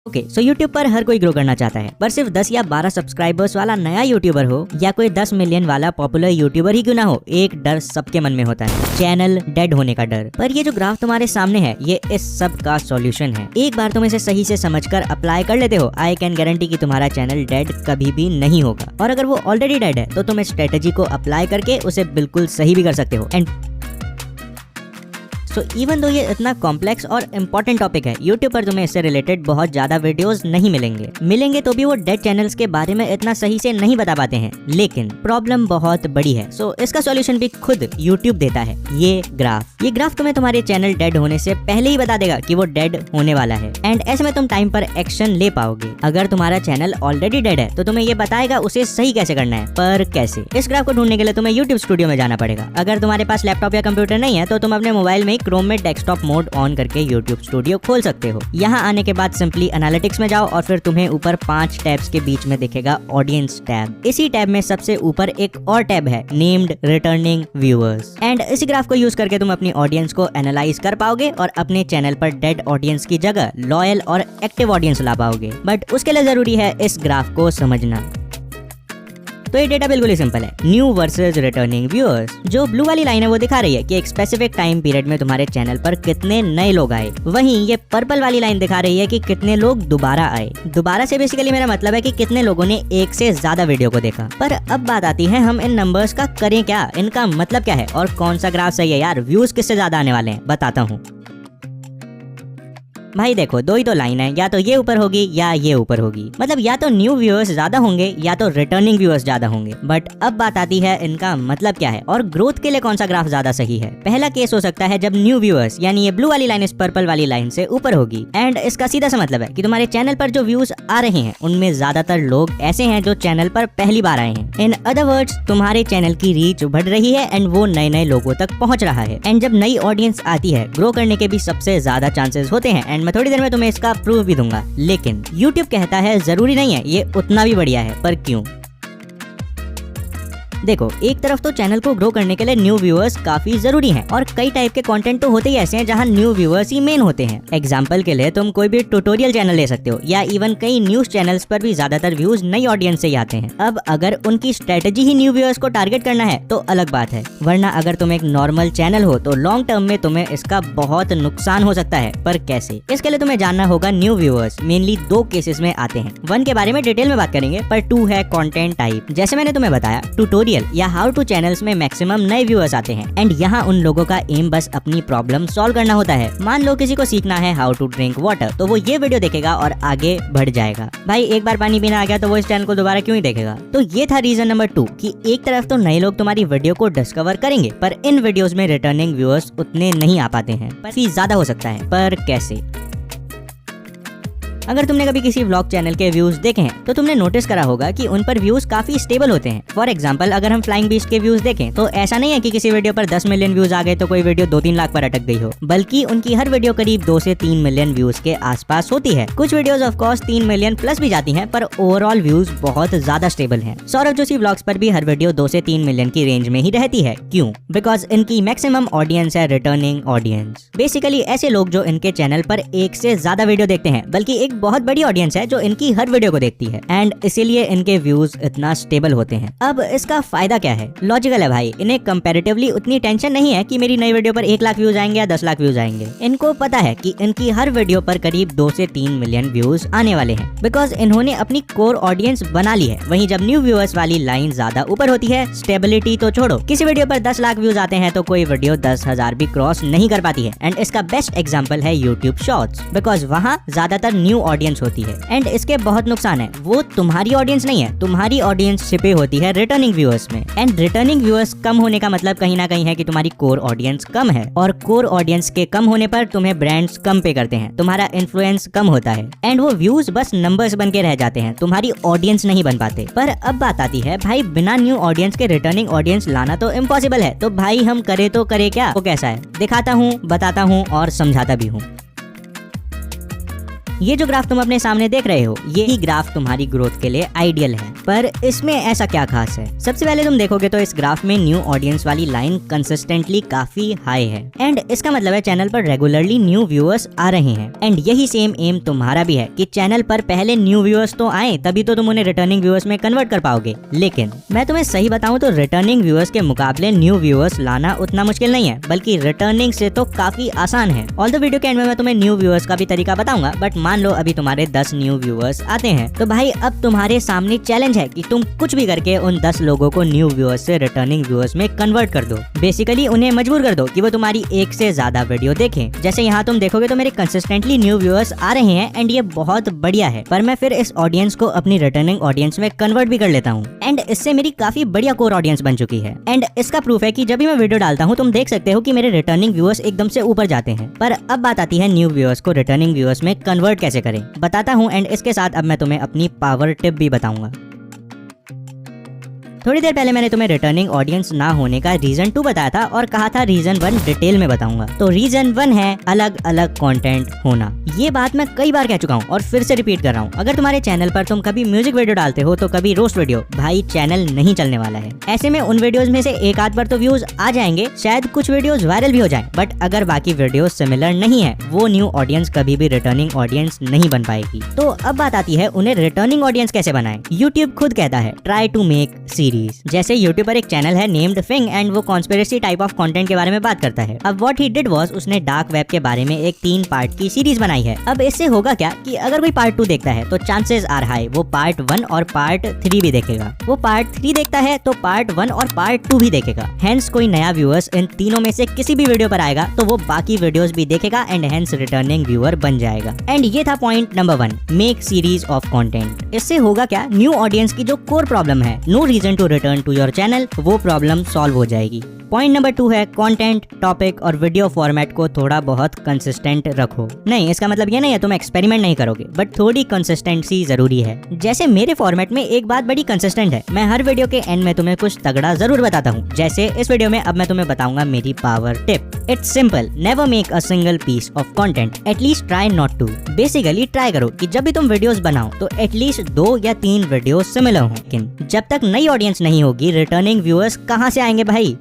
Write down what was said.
Okay, सो YouTube पर हर कोई grow करना चाहता है, पर सिर्फ 10 या 12 सब्सक्राइबर्स वाला नया यूट्यूबर हो या कोई 10 मिलियन वाला पॉपुलर यूट्यूबर ही क्यों ना हो, एक डर सबके मन में होता है, चैनल डेड होने का डर। पर ये जो ग्राफ तुम्हारे सामने है, ये इस सब का सॉल्यूशन है। एक बार तुम इसे सही से समझकर अप्लाई कर लेते हो, आई कैन गारंटी कि तुम्हारा चैनल डेड कभी भी नहीं होगा। और अगर वो ऑलरेडी डेड है तो तुम इस स्ट्रेटेजी को अप्लाई करके उसे बिल्कुल सही भी कर सकते हो। एंड सो इवन दो ये इतना कॉम्प्लेक्स और इम्पोर्टेंट टॉपिक है, YouTube पर तुम्हें इससे रिलेटेड बहुत ज्यादा वीडियोस नहीं मिलेंगे तो भी वो डेड चैनल्स के बारे में इतना सही से नहीं बता पाते हैं। लेकिन प्रॉब्लम बहुत बड़ी है, सो इसका सॉल्यूशन भी खुद YouTube देता है। ये ग्राफ तुम्हें तुम्हारे चैनल डेड होने से पहले ही बता देगा कि वो डेड होने वाला है। एंड ऐसे में तुम टाइम पर एक्शन ले पाओगे। अगर तुम्हारा चैनल ऑलरेडी डेड है तो तुम्हें ये बताएगा उसे सही कैसे करना है। पर कैसे? इस ग्राफ को ढूंढने के लिए तुम्हें YouTube स्टूडियो में जाना पड़ेगा। अगर तुम्हारे पास लैपटॉप या कंप्यूटर नहीं है तो तुम अपने मोबाइल में क्रोम में डेस्कटॉप मोड ऑन करके YouTube स्टूडियो खोल सकते हो। यहाँ आने के बाद सिंपली एनालिटिक्स में जाओ और फिर तुम्हें ऊपर 5 टैब्स के बीच में दिखेगा ऑडियंस टैब। इसी टैब में सबसे ऊपर एक और टैब है नेम्ड रिटर्निंग व्यूअर्स। एंड इसी ग्राफ को यूज करके तुम अपनी ऑडियंस को एनालाइज कर पाओगे और अपने चैनल पर डेड ऑडियंस की जगह लॉयल और एक्टिव ऑडियंस ला पाओगे। बट उसके लिए जरूरी है इस ग्राफ को समझना। तो ये डेटा बिल्कुल ही सिंपल है, न्यू वर्सेस रिटर्निंग व्यूअर्स। जो ब्लू वाली लाइन है वो दिखा रही है कि एक स्पेसिफिक टाइम पीरियड में तुम्हारे चैनल पर कितने नए लोग आए। वहीं ये पर्पल वाली लाइन दिखा रही है कि कितने लोग दोबारा आए। दोबारा से बेसिकली मेरा मतलब है कि कितने लोगों ने एक से ज्यादा वीडियो को देखा। पर अब बात आती है हम इन नंबर्स का करें क्या, इनका मतलब क्या है और कौन सा ग्राफ सही है यार, व्यूज किससे ज्यादा आने वाले हैं बताता हूँ। भाई देखो, दो ही तो लाइन है, या तो ये ऊपर होगी या ये ऊपर होगी। मतलब या तो न्यू व्यूअर्स ज्यादा होंगे या तो रिटर्निंग व्यूअर्स ज्यादा होंगे। बट अब बात आती है इनका मतलब क्या है और ग्रोथ के लिए कौन सा ग्राफ ज्यादा सही है। पहला केस हो सकता है जब न्यू व्यूअर्स यानी ये ब्लू वाली लाइन इस पर्पल वाली लाइन से ऊपर होगी। एंड इसका सीधा सा मतलब है कि तुम्हारे चैनल पर जो व्यूज आ रहे हैं उनमें ज्यादातर लोग ऐसे हैं जो चैनल पर पहली बार आए हैं। इन अदर वर्ड्स तुम्हारे चैनल की रीच बढ़ रही है एंड वो नए नए लोगों तक पहुंच रहा है। एंड जब नई ऑडियंस आती है, ग्रो करने के भी सबसे ज्यादा चांसेस होते हैं। एंड मैं थोड़ी देर में तुम्हें इसका प्रूफ भी दूंगा। लेकिन YouTube कहता है जरूरी नहीं है, ये उतना भी बढ़िया है। पर क्यों? देखो, एक तरफ तो चैनल को ग्रो करने के लिए न्यू व्यूअर्स काफी जरूरी हैं और कई टाइप के कंटेंट तो होते ही ऐसे हैं जहां न्यू व्यूअर्स ही मेन होते हैं। एग्जांपल के लिए तुम कोई भी ट्यूटोरियल चैनल ले सकते हो या इवन कई न्यूज चैनल्स पर भी ज्यादातर व्यूज नई ऑडियंस से ही आते हैं। अब अगर उनकी स्ट्रेटेजी ही न्यू व्यूअर्स को टारगेट करना है तो अलग बात है, वरना अगर तुम एक नॉर्मल चैनल हो तो लॉन्ग टर्म में तुम्हें इसका बहुत नुकसान हो सकता है। पर कैसे? इसके लिए तुम्हें जानना होगा न्यू व्यूअर्स मेनली 2 केसेस में आते हैं। 1 के बारे में डिटेल में बात करेंगे, पर 2 है कंटेंट टाइप। जैसे मैंने तुम्हें बताया, ट्यूटोरियल या हाउ टू चैनल्स में मैक्सिमम नए व्यूअर्स आते हैं। एंड यहाँ उन लोगों का एम बस अपनी प्रॉब्लम सॉल्व करना होता है। मान लो किसी को सीखना है हाउ टू ड्रिंक वाटर, तो वो ये वीडियो देखेगा और आगे बढ़ जाएगा। भाई एक बार पानी पीना आ गया तो वो इस चैनल को दोबारा क्यों ही देखेगा? तो ये था रीजन नंबर 2 कि एक तरफ तो नए लोग तुम्हारी वीडियो को डिस्कवर करेंगे, पर इन वीडियोस में रिटर्निंग व्यूअर्स उतने नहीं आ पाते हैं। पर फीस ज्यादा हो सकता है। पर कैसे? अगर तुमने कभी किसी व्लॉग चैनल के व्यूज देखे हैं तो तुमने नोटिस करा होगा कि उन पर व्यूज काफी स्टेबल होते हैं। फॉर एग्जांपल, अगर हम फ्लाइंग बीस्ट के व्यूज देखें तो ऐसा नहीं है कि किसी वीडियो पर 10 मिलियन व्यूज आ गए तो कोई वीडियो 2-3 लाख पर अटक गई हो, बल्कि उनकी हर वीडियो करीब 2 से 3 मिलियन व्यूज के आसपास होती है। कुछ videos of course 3 million plus भी जाती हैं, पर ओवरऑल व्यूज बहुत ज्यादा स्टेबल हैं। सौरभ जोशी व्लॉग्स पर भी हर वीडियो 2 से 3 मिलियन की रेंज में ही रहती है। क्यों? बिकॉज इनकी मैक्सिमम ऑडियंस है रिटर्निंग ऑडियंस। बेसिकली ऐसे लोग जो इनके चैनल पर एक से ज्यादा वीडियो देखते हैं, बल्कि एक बहुत बड़ी ऑडियंस है जो इनकी हर वीडियो को देखती है। एंड इसीलिए इनके व्यूज इतना स्टेबल होते हैं। अब इसका फायदा क्या है? लॉजिकल है भाई, इन्हें कंपैरेटिवली उतनी टेंशन नहीं है कि मेरी नई वीडियो पर 1 लाख व्यूज आएंगे या 10 लाख व्यूज आएंगे। इनको पता है कि इनकी हर वीडियो पर करीब 2 से 3 मिलियन व्यूज आने वाले हैं, बिकॉज इन्होंने अपनी कोर ऑडियंस बना ली है। वहीं जब न्यू व्यूअर्स वाली लाइन ज्यादा ऊपर होती है, स्टेबिलिटी तो छोड़ो, किसी वीडियो पर 10 लाख व्यूज आते हैं तो कोई वीडियो 10,000 भी क्रॉस नहीं कर पाती है। एंड इसका बेस्ट एग्जाम्पल है यूट्यूब शॉर्ट्स, बिकॉज वहाँ ज्यादातर न्यू ऑडियंस होती है। एंड इसके बहुत नुकसान है, वो तुम्हारी ऑडियंस नहीं है, तुम्हारी ऑडियंस छिपे होती है रिटर्निंग व्यूअर्स में। एंड रिटर्निंग व्यूअर्स कम होने का मतलब कहीं ना कहीं है कि तुम्हारी कोर ऑडियंस कम है, और कोर ऑडियंस के कम होने पर तुम्हें ब्रांड्स कम पे करते हैं, तुम्हारा इन्फ्लुएंस कम होता है। एंड वो व्यूज बस नंबर्स बन के रह जाते हैं, तुम्हारी ऑडियंस नहीं बन पाते। पर अब बात आती है, भाई बिना न्यू ऑडियंस के रिटर्निंग ऑडियंस लाना तो इम्पॉसिबल है, तो भाई हम करे तो करे क्या? वो कैसा है दिखाता हूँ, बताता हूँ और समझाता भी हूँ। ये जो ग्राफ तुम अपने सामने देख रहे हो, यही ग्राफ तुम्हारी ग्रोथ के लिए आइडियल है। पर इसमें ऐसा क्या खास है? सबसे पहले तुम देखोगे तो इस ग्राफ में न्यू ऑडियंस वाली लाइन कंसिस्टेंटली काफी हाई है एंड इसका मतलब है चैनल पर रेगुलरली न्यू व्यूअर्स आ रहे हैं। एंड यही सेम एम तुम्हारा भी है कि चैनल पर पहले न्यू व्यूअर्स तो आए, तभी तो तुम उन्हें रिटर्निंग व्यूअर्स में कन्वर्ट कर पाओगे। लेकिन मैं तुम्हें सही बताऊं तो रिटर्निंग व्यूअर्स के मुकाबले न्यू व्यूअर्स लाना उतना मुश्किल नहीं है, बल्कि रिटर्निंग से तो काफी आसान है। ऑल्दो वीडियो के एंड में मैं तुम्हें न्यू व्यूअर्स का भी तरीका बताऊंगा, बट मान लो अभी तुम्हारे 10 न्यू व्यूअर्स आते हैं, तो भाई अब तुम्हारे सामने चैलेंज है कि तुम कुछ भी करके उन 10 लोगों को न्यू व्यूअर्स से रिटर्निंग व्यूअर्स में कन्वर्ट कर दो। बेसिकली उन्हें मजबूर कर दो कि वो तुम्हारी एक से ज्यादा वीडियो देखें। जैसे यहाँ तुम देखोगे तो मेरे कंसिस्टेंटली न्यू व्यूअर्स आ रहे हैं एंड ये बहुत बढ़िया है, पर मैं फिर इस ऑडियंस को अपनी रिटर्निंग ऑडियंस में कन्वर्ट भी कर लेता हूँ एंड इससे मेरी काफी बढ़िया कोर ऑडियंस बन चुकी है। एंड इसका प्रूफ है कि जब भी मैं वीडियो डालता हूँ तुम देख सकते हो कि मेरे रिटर्निंग व्यूअर्स एकदम से ऊपर जाते हैं। पर अब बात आती है न्यू व्यूअर्स को रिटर्निंग व्यूअर्स में कन्वर्ट कैसे करें, बताता हूँ। एंड इसके साथ अब मैं तुम्हें अपनी पावर टिप भी बताऊंगा। थोड़ी देर पहले मैंने तुम्हें रिटर्निंग ऑडियंस ना होने का रीजन 2 बताया था और कहा था रीजन 1 डिटेल में बताऊंगा। तो रीजन 1 है अलग अलग कंटेंट होना। ये बात मैं कई बार कह चुका हूँ और फिर से रिपीट कर रहा हूँ। अगर तुम्हारे चैनल पर तुम कभी म्यूजिक वीडियो डालते हो तो कभी रोस्ट वीडियो, भाई चैनल नहीं चलने वाला है। ऐसे में उन वीडियोस में से एक आध बार तो व्यूज आ जाएंगे, शायद कुछ वीडियोस वायरल भी हो जाएं, बट अगर बाकी वीडियो सिमिलर नहीं है, वो न्यू ऑडियंस कभी भी रिटर्निंग ऑडियंस नहीं बन पाएगी। तो अब बात आती है उन्हें रिटर्निंग ऑडियंस कैसे बनाएं। यूट्यूब खुद कहता है ट्राई टू मेक सीरीज। जैसे यूट्यूब पर एक चैनल है नेम्ड फिंग एंड वो कॉन्स्पिरेसी टाइप ऑफ कंटेंट के बारे में बात करता है। अब व्हाट ही डिड वाज उसने डार्क वेब के बारे में एक 3 पार्ट की सीरीज बनाई है। अब इससे होगा क्या कि अगर कोई पार्ट 2 देखता है तो चांसेस आर हाई वो पार्ट 1 और पार्ट 3 भी देखेगा। वो पार्ट 3 देखता है तो पार्ट 1 और पार्ट 2 भी देखेगा। हेंस कोई नया व्यूअर्स इन तीनों में से किसी भी वीडियो पर आएगा तो वो बाकी वीडियोस भी देखेगा एंड हेंस रिटर्निंग व्यूअर बन जाएगा। एंड ये था point number 1, make series of content. इससे होगा क्या, न्यू ऑडियंस की जो कोर प्रॉब्लम है, no reason to return to your channel, वो प्रॉब्लम सॉल्व हो जाएगी। पॉइंट नंबर 2 है कंटेंट, टॉपिक और वीडियो फॉर्मेट को थोड़ा बहुत कंसिस्टेंट रखो। नहीं, इसका मतलब ये नहीं है तुम एक्सपेरिमेंट नहीं करोगे, बट थोड़ी कंसिस्टेंसी जरूरी है। जैसे मेरे फॉर्मेट में एक बात बड़ी कंसिस्टेंट है, मैं हर वीडियो के एंड में तुम्हें कुछ तगड़ा जरूर बताता हूँ। जैसे इस वीडियो में अब मैं तुम्हें बताऊंगा मेरी power tip. It's simple, never make a single piece of content, at least try not to. Basically try करो कि जब भी तुम वीडियोस बनाओ तो एटलीस्ट 2 या 3 वीडियो सिमिलर हो। लेकिन जब तक नई ऑडियंस नहीं होगी, रिटर्निंग व्यूअर्स कहाँ से आएंगे भाई।